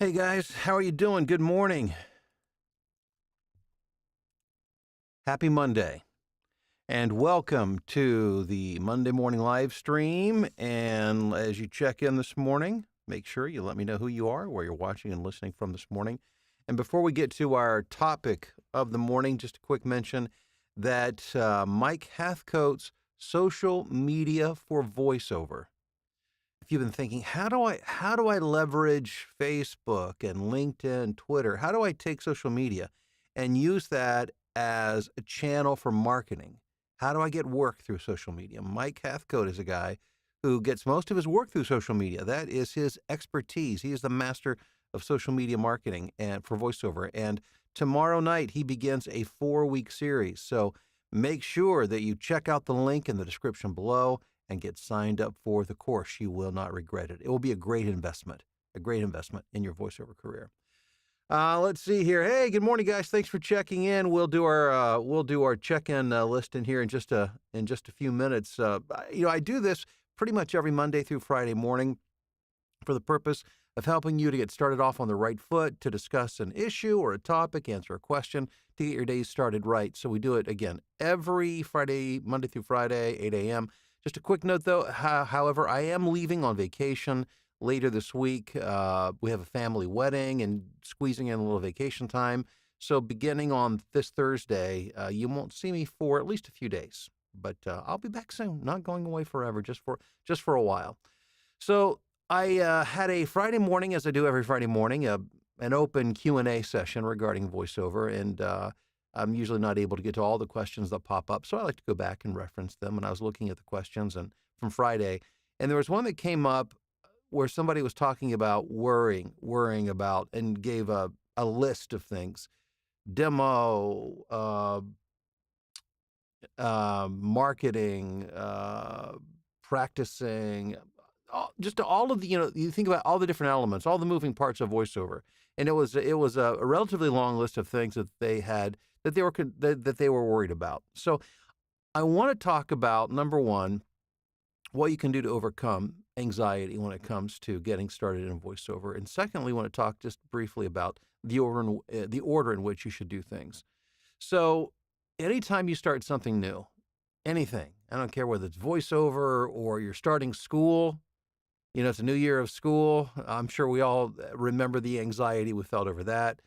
Hey guys, how are you doing? Good morning. Happy Monday. And welcome to the Monday morning live stream. And as you check in this morning, make sure you let me know who you are, where you're watching and listening from this morning. And before we get to our topic of the morning, just a quick mention that Mike Hathcote's social media for voiceover. If you've been thinking, how do I leverage Facebook and LinkedIn, Twitter? How do I take social media and use that as a channel for marketing? How do I get work through social media? Mike Hathcote is a guy who gets most of his work through social media. That is his expertise. He is the master of social media marketing and for voiceover. And tomorrow night he begins a 4-week series. So make sure that you check out the link in the description below and get signed up for the course. You will not regret it. It will be a great investment in your voiceover career. Let's see here. Hey, good morning, guys. Thanks for checking in. We'll do our check-in list in here in just a few minutes. I do this pretty much every Monday through Friday morning for the purpose of helping you to get started off on the right foot, to discuss an issue or a topic, answer a question, to get your days started right. So we do it again every Friday, Monday through Friday, 8 a.m. Just a quick note, though, however, I am leaving on vacation later this week. We have a family wedding and squeezing in a little vacation time. So beginning on this Thursday, you won't see me for at least a few days. But I'll be back soon, not going away forever, just for a while. So I had a Friday morning, as I do every Friday morning, an open Q&A session regarding voiceover, and I'm usually not able to get to all the questions that pop up, so I like to go back and reference them. And I was looking at the questions from Friday, and there was one that came up where somebody was talking about worrying about, and gave a list of things: demo, marketing, practicing, just all of the, you think about all the different elements, all the moving parts of voiceover. And it was a relatively long list of things that they had, that they were worried about. So I want to talk about, number one, what you can do to overcome anxiety when it comes to getting started in voiceover. And secondly, I want to talk just briefly about the order in which you should do things. So anytime you start something new, anything, I don't care whether it's voiceover or you're starting school, it's a new year of school. I'm sure we all remember the anxiety we felt over that.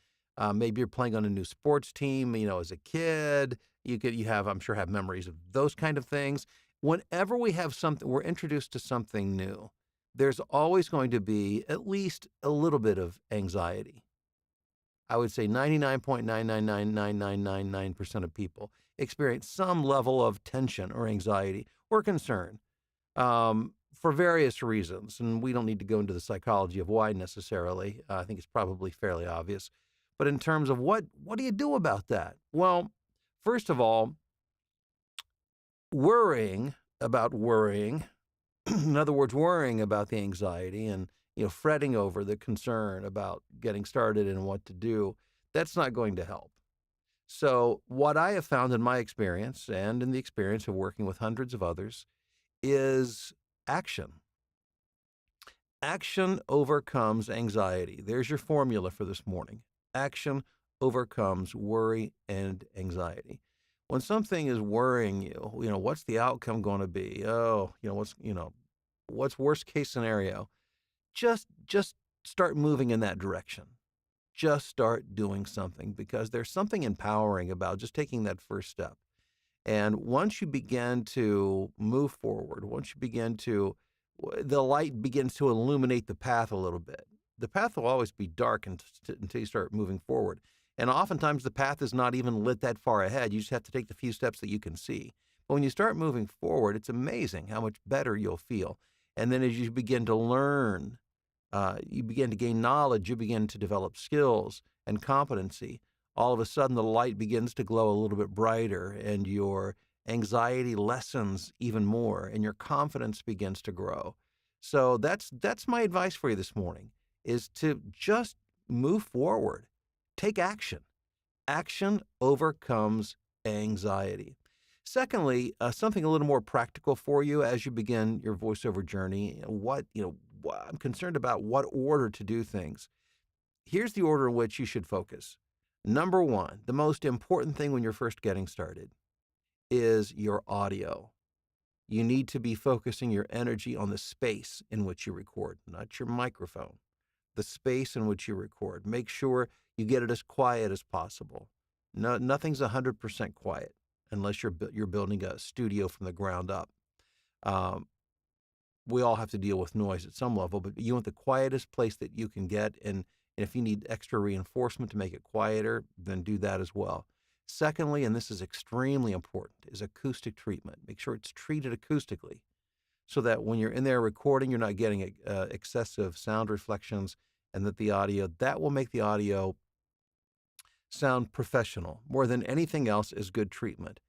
Maybe you're playing on a new sports team, as a kid. I'm sure have memories of those kind of things. Whenever we're introduced to something new, there's always going to be at least a little bit of anxiety. I would say 99.9999999% of people experience some level of tension or anxiety or concern for various reasons. And we don't need to go into the psychology of why necessarily. I think it's probably fairly obvious. But in terms of what do you do about that? Well, first of all, worrying, in other words, worrying about the anxiety and fretting over the concern about getting started and what to do, that's not going to help. So what I have found in my experience, and in the experience of working with hundreds of others, is action. Action overcomes anxiety. There's your formula for this morning. Action overcomes worry and anxiety. When something is worrying you, what's the outcome going to be? Oh, what's worst case scenario? Just start moving in that direction. Just start doing something, because there's something empowering about just taking that first step. And once you begin to move forward, the light begins to illuminate the path a little bit. The path will always be dark until you start moving forward. And oftentimes the path is not even lit that far ahead. You just have to take the few steps that you can see. But when you start moving forward, it's amazing how much better you'll feel. And then as you begin to learn, you begin to gain knowledge, you begin to develop skills and competency. All of a sudden, the light begins to glow a little bit brighter, and your anxiety lessens even more, and your confidence begins to grow. So that's my advice for you this morning, is to just move forward. Take action. Action overcomes anxiety. Secondly, something a little more practical for you as you begin your voiceover journey. I'm concerned about what order to do things. here's the order in which you should focus. Number one, the most important thing when you're first getting started is your audio. You need to be focusing your energy on the space in which you record, not your microphone, the space in which you record. Make sure you get it as quiet as possible. No, nothing's 100% quiet unless you're building a studio from the ground up. We all have to deal with noise at some level, but you want the quietest place that you can get. And if you need extra reinforcement to make it quieter, then do that as well. Secondly, and this is extremely important, is acoustic treatment. Make sure it's treated acoustically so that when you're in there recording, you're not getting excessive sound reflections, and that will make the audio sound professional. More than anything else is good treatment.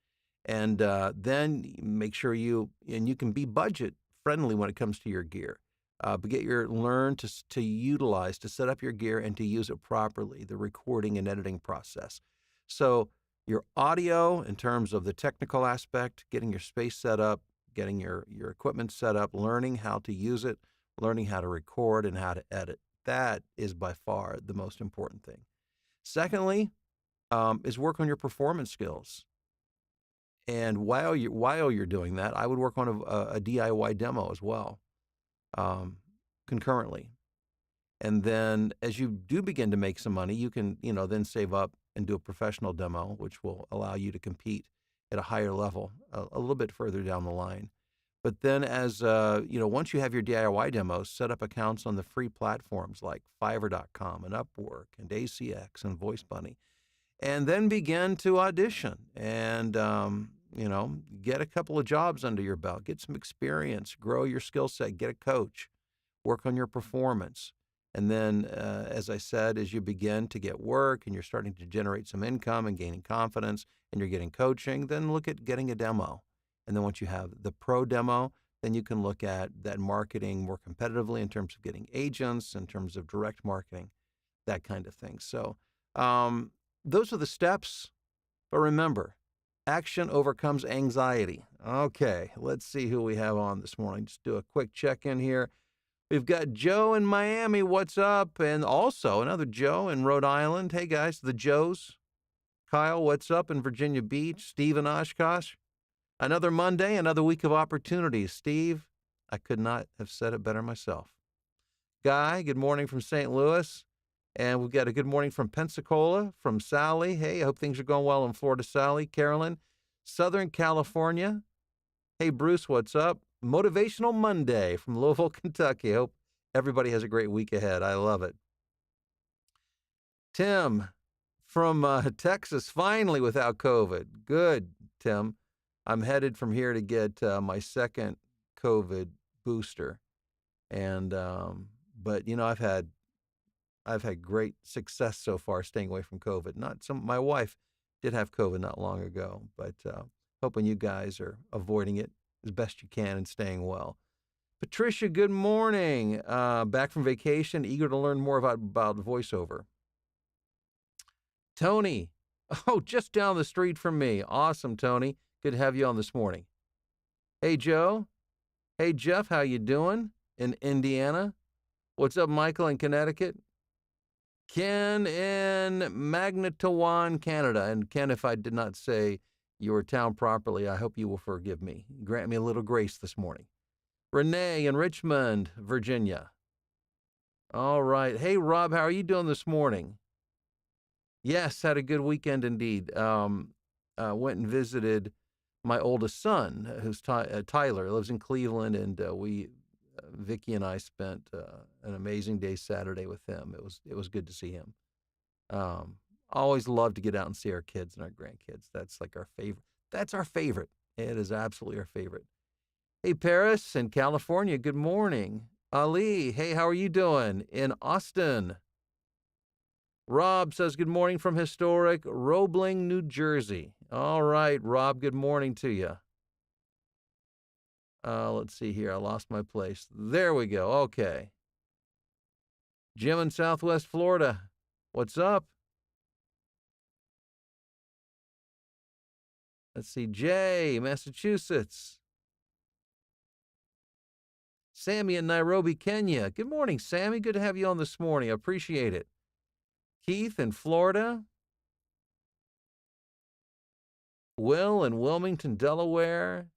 And then make sure you can be budget friendly when it comes to your gear. But learn to utilize, to set up your gear and to use it properly, the recording and editing process. So your audio, in terms of the technical aspect, getting your space set up, getting your equipment set up, learning how to use it, learning how to record and how to edit. That is by far the most important thing. Secondly, is work on your performance skills. And while you're doing that, I would work on a DIY demo as well, concurrently. And then as you do begin to make some money, you can, then save up and do a professional demo, which will allow you to compete at a higher level a little bit further down the line. But then once you have your DIY demos, set up accounts on the free platforms like Fiverr.com and Upwork and ACX and VoiceBunny, and then begin to audition and, get a couple of jobs under your belt, get some experience, grow your skill set, get a coach, work on your performance. And then, as I said, as you begin to get work and you're starting to generate some income and gaining confidence and you're getting coaching, then look at getting a demo. And then once you have the pro demo, then you can look at that marketing more competitively in terms of getting agents, in terms of direct marketing, that kind of thing. So those are the steps. But remember, action overcomes anxiety. Okay, let's see who we have on this morning. Just do a quick check-in here. We've got Joe in Miami. What's up? And also another Joe in Rhode Island. Hey, guys, the Joes. Kyle, what's up in Virginia Beach? Steve in Oshkosh. Another Monday, another week of opportunities. Steve, I could not have said it better myself. Guy, good morning from St. Louis. And we've got a good morning from Pensacola, from Sally. Hey, I hope things are going well in Florida, Sally. Carolyn, Southern California. Hey, Bruce, what's up? Motivational Monday from Louisville, Kentucky. I hope everybody has a great week ahead. I love it. Tim from Texas, finally without COVID. Good, Tim. I'm headed from here to get my second COVID booster. And, but, I've had great success so far staying away from COVID. My wife did have COVID not long ago, but hoping you guys are avoiding it as best you can and staying well. Patricia, good morning. Back from vacation, eager to learn more about voiceover. Tony, just down the street from me. Awesome, Tony. Good to have you on this morning. Hey, Joe. Hey, Jeff, how you doing in Indiana? What's up, Michael in Connecticut? Ken in Magnetawan, Canada. And Ken, if I did not say your town properly, I hope you will forgive me. Grant me a little grace this morning. Renee in Richmond, Virginia. All right. Hey, Rob, how are you doing this morning? Yes, had a good weekend indeed. Went and visited my oldest son, who's Tyler, lives in Cleveland, and Vicky and I spent an amazing day Saturday with him. It was good to see him. Always love to get out and see our kids and our grandkids. That's like our favorite. That's our favorite. It is absolutely our favorite. Hey, Paris in California, good morning. Ali, hey, how are you doing in Austin? Rob says good morning from historic Roebling, New Jersey. All right, Rob, good morning to you. Let's see here. I lost my place. There we go. Okay. Jim in Southwest Florida. What's up? Let's see. Jay, Massachusetts. Sammy in Nairobi, Kenya. Good morning, Sammy. Good to have you on this morning. I appreciate it. Keith in Florida. Will in Wilmington, Delaware.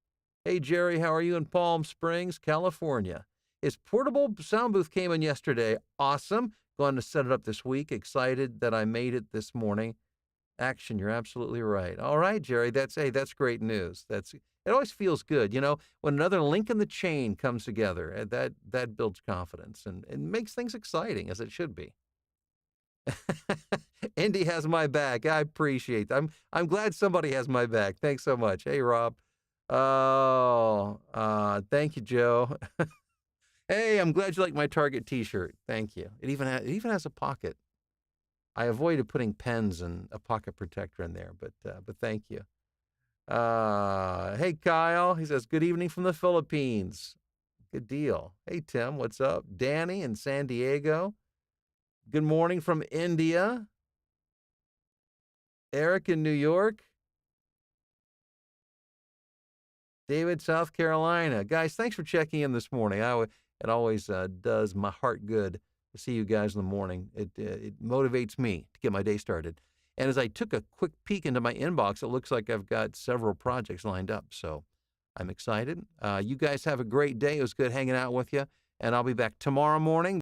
Hey, Jerry, how are you in Palm Springs, California? His portable sound booth came in yesterday. Awesome. Going to set it up this week. Excited that I made it this morning. Action, you're absolutely right. All right, Jerry, that's great news. It always feels good, when another link in the chain comes together. That builds confidence and makes things exciting, as it should be. Indy has my back. I appreciate that. I'm glad somebody has my back. Thanks so much. Hey, Rob. Oh, thank you, Joe. Hey, I'm glad you like my Target T-shirt. Thank you. It even has a pocket. I avoided putting pens and a pocket protector in there, but thank you. Hey, Kyle. He says, good evening from the Philippines. Good deal. Hey, Tim, what's up? Danny in San Diego. Good morning from India. Eric in New York. David, South Carolina. Guys, thanks for checking in this morning. It always does my heart good to see you guys in the morning. It motivates me to get my day started. And as I took a quick peek into my inbox, it looks like I've got several projects lined up. So I'm excited. You guys have a great day. It was good hanging out with you. And I'll be back tomorrow morning.